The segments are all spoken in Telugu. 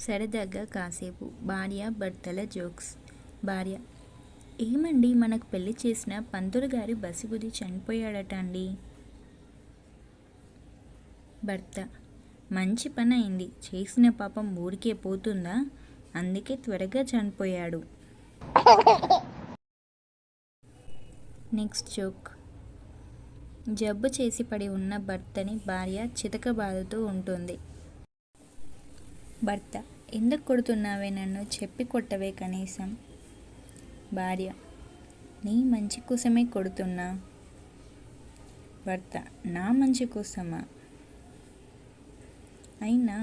సరదాగా కాసేపు భార్య భర్తల జోక్స్. భార్య: ఏమండి, మనకు పెళ్లి చేసిన పంతులు గారి బసిగుద్ది చనిపోయాడట అండి. భర్త: మంచి పని అయింది, చేసిన పాపం ఊరికే పోతుందా, అందుకే త్వరగా చనిపోయాడు. Next joke. జబ్బు చేసి పడి ఉన్న భర్తని భార్య చితకబాదుతూ ఉంటుంది. భర్త: ఎందుకు కొడుతున్నావే నన్ను, చెప్పి కొట్టవే కనీసం. భార్య: నీ మంచి కోసమే కొడుతున్నా. భర్త: నా మంచి కోసమా? అయినా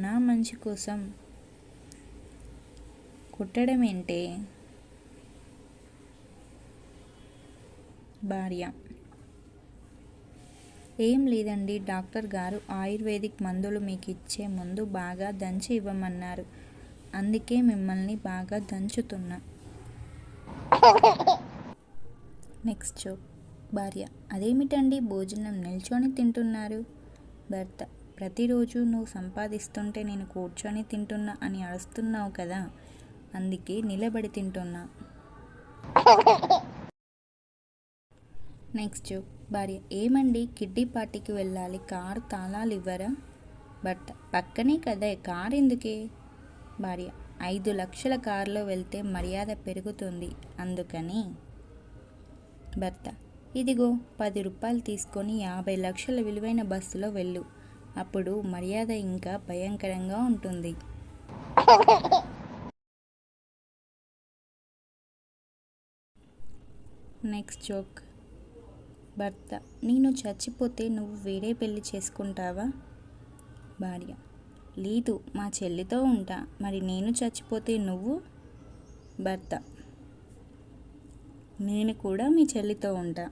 నా మంచి కోసం కొట్టడం ఏంటే? భార్య: ఏం లేదండి, డాక్టర్ గారు ఆయుర్వేదిక్ మందులు మీకు ఇచ్చే ముందు బాగా దంచి ఇవ్వమన్నారు, అందుకే మిమ్మల్ని బాగా దంచుతున్నా. Next joke. భార్య: అదేమిటండి, భోజనం నిల్చొని తింటున్నారు. భర్త: ప్రతిరోజు నువ్వు సంపాదిస్తుంటే నేను కూర్చొని తింటున్నా అని అరుస్తున్నావు కదా, అందుకే నిలబడి తింటున్నా. Next joke. భార్య: ఏమండి, కిడ్డీ పార్టీకి వెళ్ళాలి, కారు తాళాలు ఇవ్వరా. భర్త: పక్కనే కదా, కారు ఎందుకే. భార్య: 5 లక్షల కారులో వెళ్తే మర్యాద పెరుగుతుంది, అందుకని. భర్త: ఇదిగో 10 రూపాయలు తీసుకొని 50 లక్షల విలువైన బస్సులో వెళ్ళు, అప్పుడు మర్యాద ఇంకా భయంకరంగా ఉంటుంది. Next joke. భర్త: నేను చచ్చిపోతే నువ్వు వేరే పెళ్లి చేసుకుంటావా. భార్య: లేదు, మా చెల్లితో ఉంటా, మరి నేను చచ్చిపోతే నువ్వు. భర్త: నేను కూడా మీ చెల్లితో ఉంటా.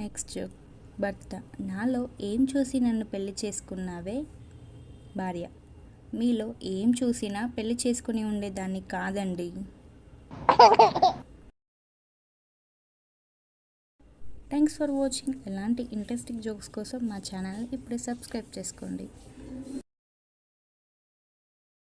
Next joke. భర్త: నాలో ఏం చూసి నన్ను పెళ్లి చేసుకున్నావే. భార్య: మీలో ఏం చూసినా పెళ్లి చేసుకుని ఉండేదాన్ని కాదండి. Thanks for watching. ఇలాంటి ఇంట్రెస్టింగ్ జోక్స్ కోసం మా ఛానల్ని ఇప్పుడే సబ్స్క్రైబ్ చేసుకోండి.